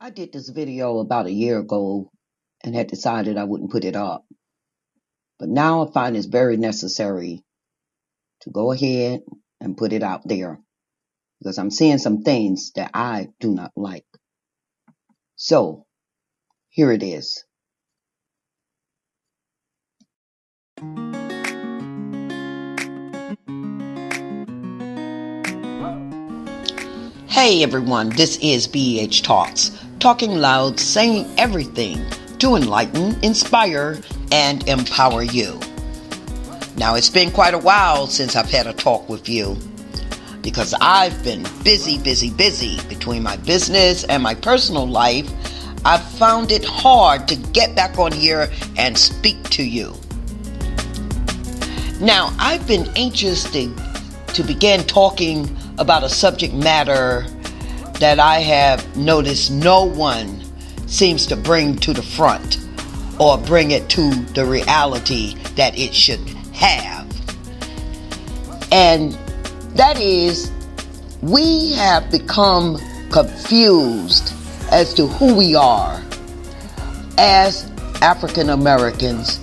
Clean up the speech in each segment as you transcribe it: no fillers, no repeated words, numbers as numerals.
I did this video about a year ago and had decided I wouldn't put it up. But now I find it's very necessary to go ahead and put it out there because I'm seeing some things that I do not like. So here it is. Hey everyone, this is BH Talks, talking loud, saying everything to enlighten, inspire, and empower you. Now it's been quite a while since I've had a talk with you because I've been busy between my business and my personal life. I've found it hard to get back on here and speak to you. Now I've been anxious to begin talking about a subject matter that I have noticed no one seems to bring to the front or bring it to the reality that it should have. And that is, we have become confused as to who we are as African Americans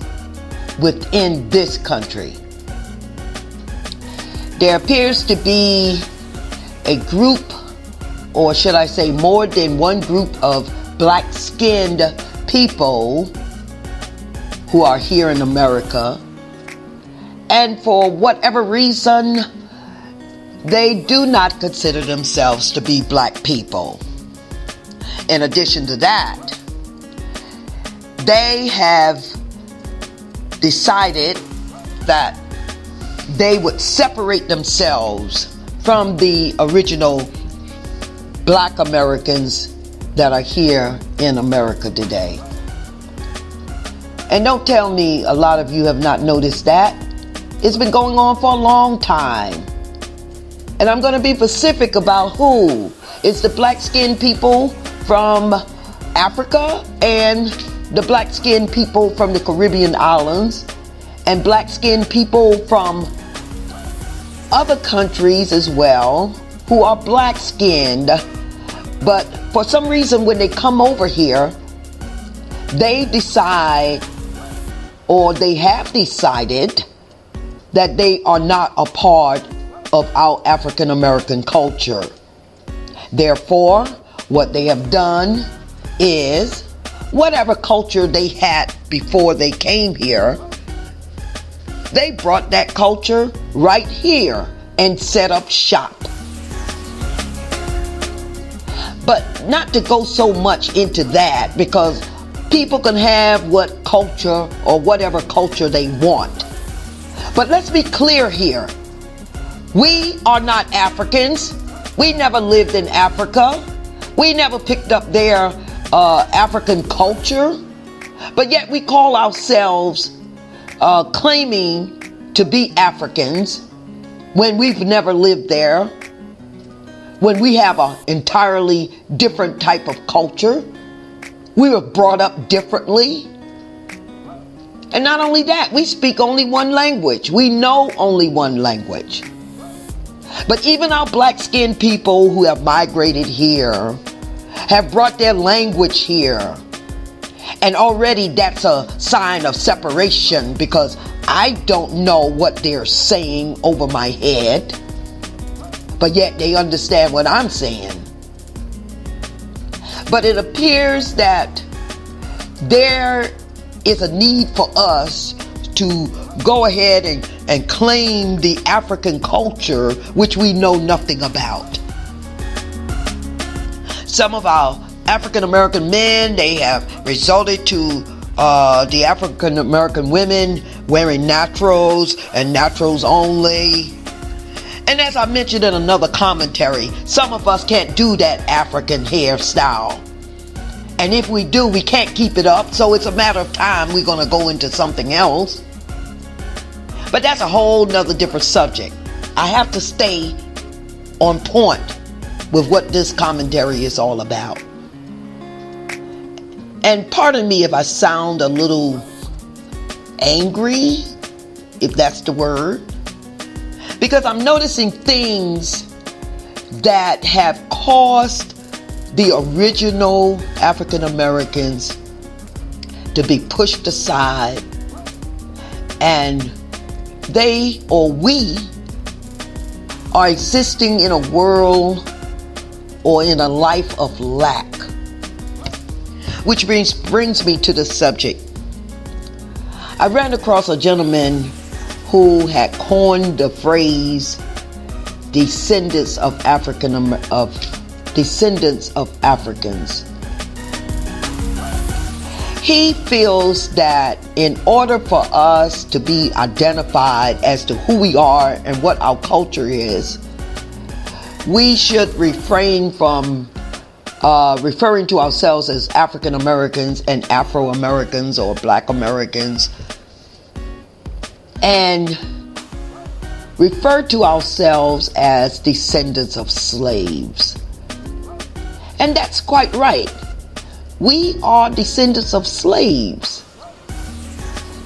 within this country. There appears to be a group, or should I say more than one group of black-skinned people who are here in America, and for whatever reason, they do not consider themselves to be black people. In addition to that, they have decided that they would separate themselves from the original black Americans that are here in America today. And don't tell me a lot of you have not noticed that. It's been going on for a long time. And I'm going to be specific about who. It's the black-skinned people from Africa and the black-skinned people from the Caribbean islands and black-skinned people from other countries as well who are black-skinned. But for some reason, when they come over here, they decide, or they have decided, that they are not a part of our African American culture. Therefore, what they have done is, whatever culture they had before they came here, they brought that culture right here and set up shop. But not to go so much into that, because people can have what culture or whatever culture they want. But let's be clear here. We are not Africans. We never lived in Africa. We never picked up their African culture. But yet we call ourselves claiming to be Africans when we've never lived there, when we have an entirely different type of culture. We were brought up differently. And not only that, we speak only one language. We know only one language. But even our black-skinned people who have migrated here have brought their language here. And already that's a sign of separation, because I don't know what they're saying over my head, but yet they understand what I'm saying. But it appears that there is a need for us to go ahead and claim the African culture, which we know nothing about. Some of our African American men, they have resorted to the African American women wearing naturals and naturals only. And as I mentioned in another commentary, some of us can't do that African hairstyle. And if we do, we can't keep it up. So it's a matter of time we're going to go into something else. But that's a whole nother different subject. I have to stay on point with what this commentary is all about. And pardon me if I sound a little angry, if that's the word, because I'm noticing things that have caused the original African Americans to be pushed aside, and they or we are existing in a world or in a life of lack. Which brings me to the subject. I ran across a gentleman who had coined the phrase descendants of Africans. He feels that in order for us to be identified as to who we are and what our culture is, we should refrain from referring to ourselves as African Americans and Afro Americans or Black Americans, and refer to ourselves as descendants of slaves. And that's quite right. We are descendants of slaves,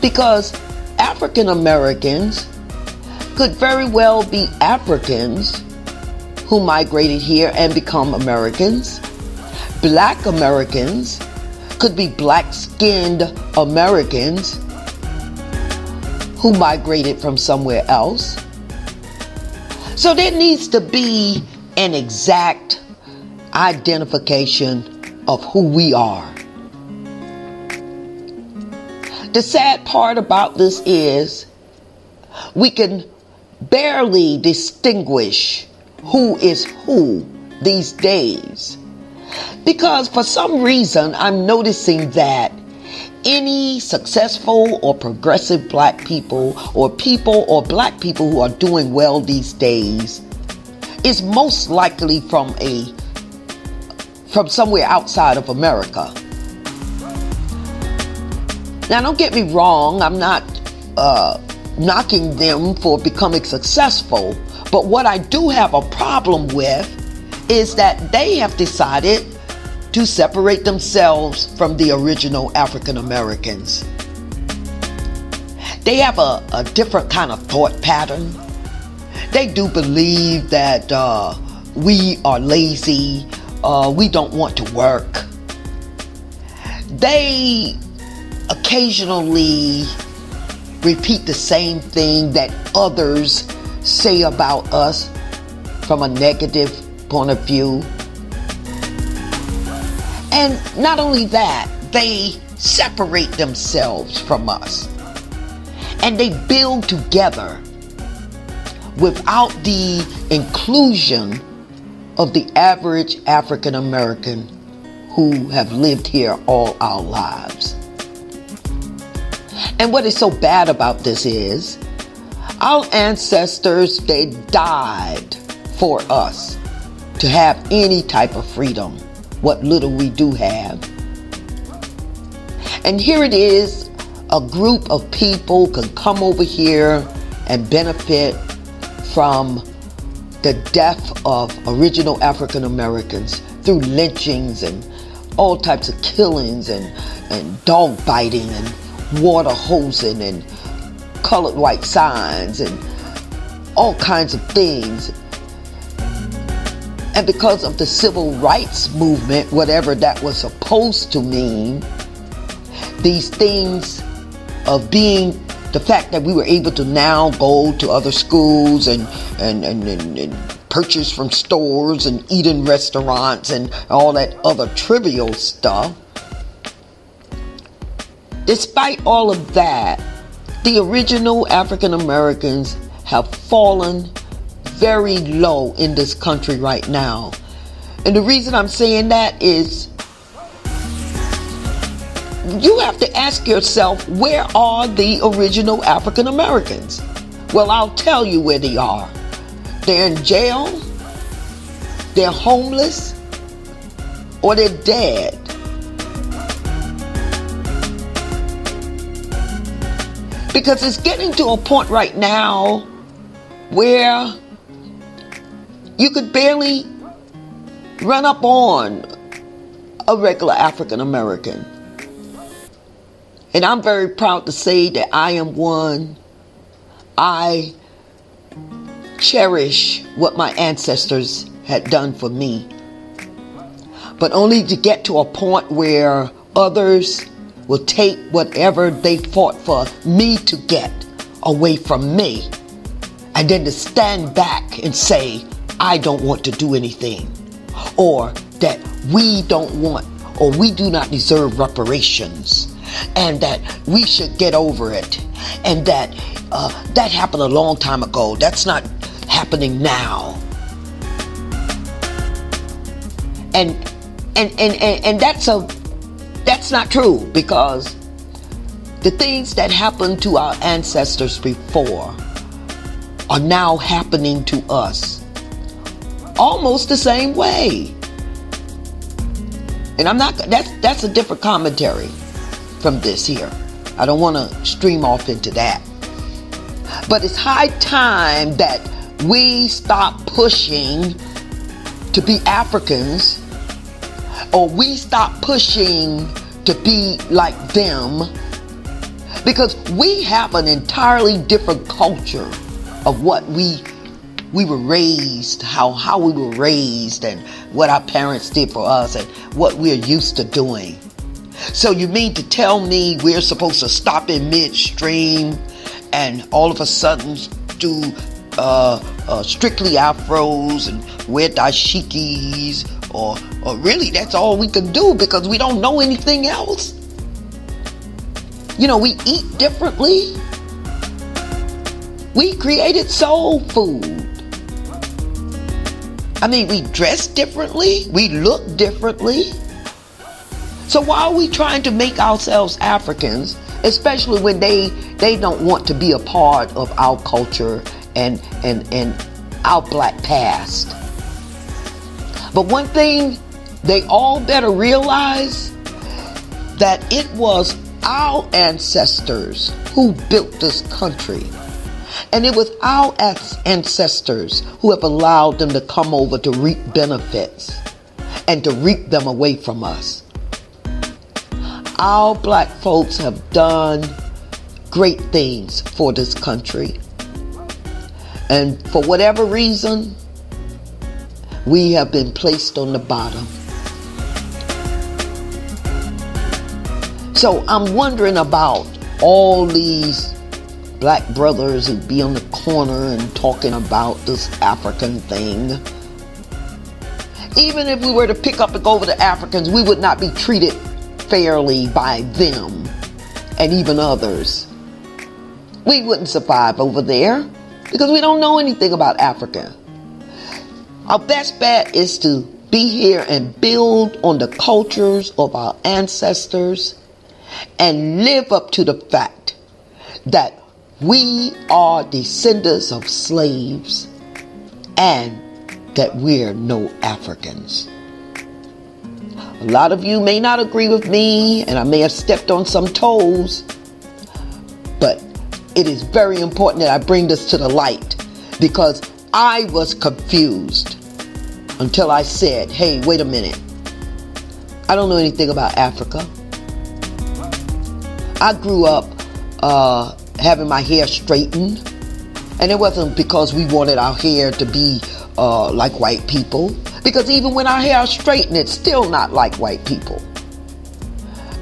because African Americans could very well be Africans who migrated here and become Americans. Black Americans could be black-skinned Americans who migrated from somewhere else. So there needs to be an exact identification of who we are. The sad part about this is we can barely distinguish who is who these days, because for some reason I'm noticing that any successful or progressive black people or black people who are doing well these days is most likely from somewhere outside of America. Now, don't get me wrong, I'm not knocking them for becoming successful, but what I do have a problem with is that they have decided to separate themselves from the original African Americans. They have a different kind of thought pattern. They do believe that we are lazy, we don't want to work. They occasionally repeat the same thing that others say about us from a negative point of view. And not only that, they separate themselves from us. And they build together without the inclusion of the average African American who have lived here all our lives. And what is so bad about this is our ancestors, they died for us to have any type of freedom, what little we do have. And here it is, a group of people can come over here and benefit from the death of original African Americans through lynchings and all types of killings and dog biting and water hosing and colored white signs and all kinds of things. And because of the civil rights movement, whatever that was supposed to mean, these things of being the fact that we were able to now go to other schools and purchase from stores and eat in restaurants and all that other trivial stuff. Despite all of that, the original African Americans have fallen very low in this country right now. And the reason I'm saying that is you have to ask yourself, where are the original African Americans? Well, I'll tell you where they are. They're in jail, they're homeless, or they're dead. Because it's getting to a point right now where you could barely run up on a regular African American. And I'm very proud to say that I am one. I cherish what my ancestors had done for me. but only to get to a point where others will take whatever they fought for me to get away from me, and then to stand back and say, I don't want to do anything, or that we don't want, or we do not deserve reparations, and that we should get over it, and that that happened a long time ago. That's not happening now. And that's not true, because the things that happened to our ancestors before are now happening to us almost the same way. And that's a different commentary from this here. I don't want to stream off into that. But it's high time that we stop pushing to be Africans, or we stop pushing to be like them, because we have an entirely different culture of what we were raised, how we were raised, and what our parents did for us, and what we're used to doing. So you mean to tell me we're supposed to stop in midstream and all of a sudden do strictly afros and wear dashikis, or really that's all we can do because we don't know anything else? You know, we eat differently. We created soul food. I mean, we dress differently. We look differently. So why are we trying to make ourselves Africans, especially when they don't want to be a part of our culture and our black past? But one thing they all better realize, that it was our ancestors who built this country. And it was our ancestors who have allowed them to come over to reap benefits and to reap them away from us. Our black folks have done great things for this country. And for whatever reason, we have been placed on the bottom. So I'm wondering about all these black brothers who be on the corner and talking about this African thing. Even if we were to pick up and go over to Africans, we would not be treated fairly by them and even others. We wouldn't survive over there because we don't know anything about Africa. Our best bet is to be here and build on the cultures of our ancestors and live up to the fact that we are descendants of slaves and that we're no Africans. A lot of you may not agree with me, and I may have stepped on some toes, but it is very important that I bring this to the light, because I was confused until I said, hey, wait a minute. I don't know anything about Africa. I grew up having my hair straightened, and it wasn't because we wanted our hair to be like white people, because even when our hair is straightened, it's still not like white people.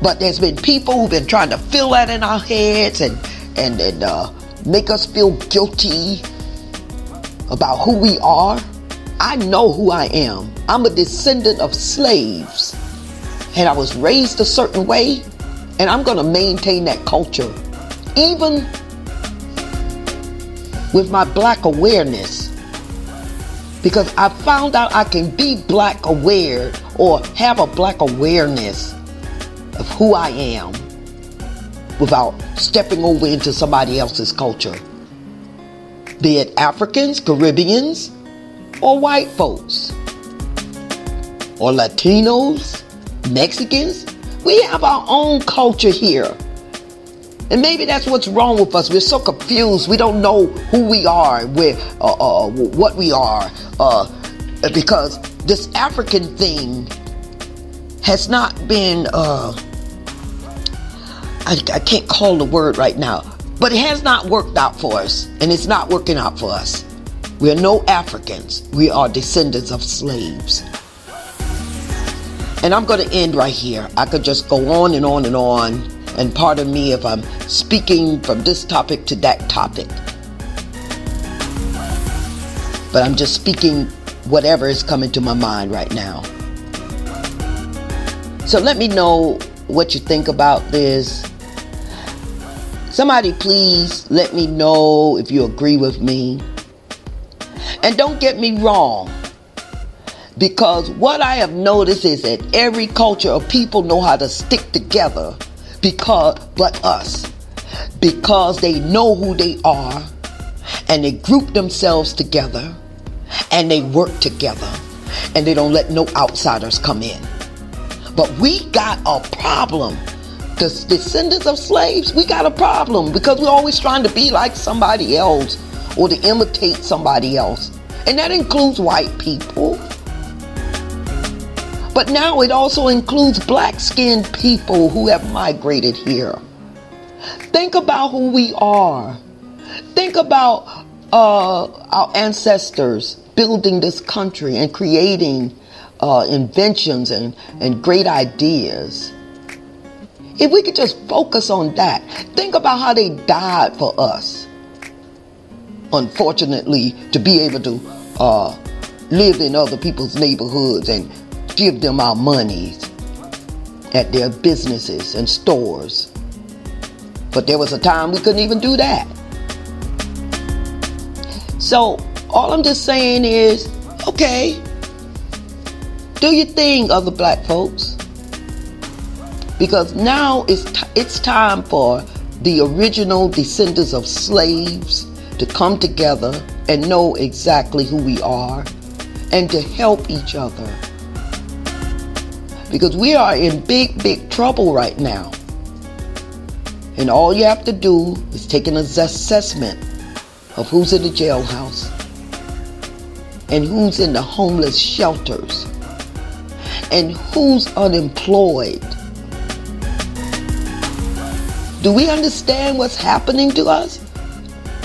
But there's been people who've been trying to fill that in our heads and make us feel guilty about who we are. I know who I am. I'm a descendant of slaves, and I was raised a certain way, and I'm going to maintain that culture, even with my black awareness, because I found out I can be black aware, or have a black awareness of who I am without stepping over into somebody else's culture, be it Africans, Caribbeans, or white folks, or Latinos, Mexicans. We have our own culture here. And maybe that's what's wrong with us. We're so confused. We don't know who we are, what we are, because this African thing has not been, I can't call the word right now, but it has not worked out for us, and it's not working out for us. We are no Africans. We are descendants of slaves. And I'm going to end right here. I could just go on and on and on. And pardon me if I'm speaking from this topic to that topic. But I'm just speaking whatever is coming to my mind right now. So let me know what you think about this. Somebody please let me know if you agree with me. And don't get me wrong. Because what I have noticed is that every culture of people know how to stick together but us. Because they know who they are and they group themselves together and they work together and they don't let no outsiders come in. But we got a problem. The descendants of slaves, we got a problem because we're always trying to be like somebody else or to imitate somebody else. And that includes white people. But now it also includes black-skinned people who have migrated here. Think about who we are. Think about our ancestors building this country and creating inventions and great ideas. If we could just focus on that. Think about how they died for us. Unfortunately, to be able to live in other people's neighborhoods and give them our monies at their businesses and stores. But there was a time we couldn't even do that. So all I'm just saying is, okay, do your thing, other black folks. Because now it's time for the original descendants of slaves to come together and know exactly who we are and to help each other. Because we are in big, big trouble right now. And all you have to do is take an assessment of who's in the jailhouse and who's in the homeless shelters and who's unemployed. Do we understand what's happening to us?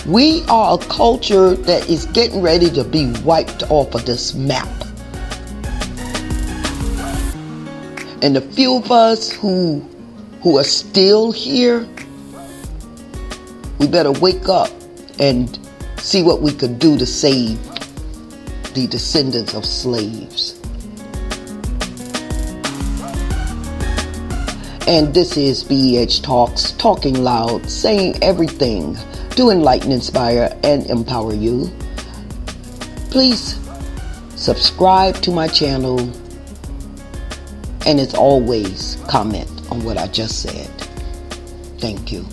We are a culture that is getting ready to be wiped off of this map. And the few of us who are still here, we better wake up and see what we could do to save the descendants of slaves. And this is BEH Talks, talking loud, saying everything to enlighten, inspire, and empower you. Please subscribe to my channel. And as always, comment on what I just said. Thank you.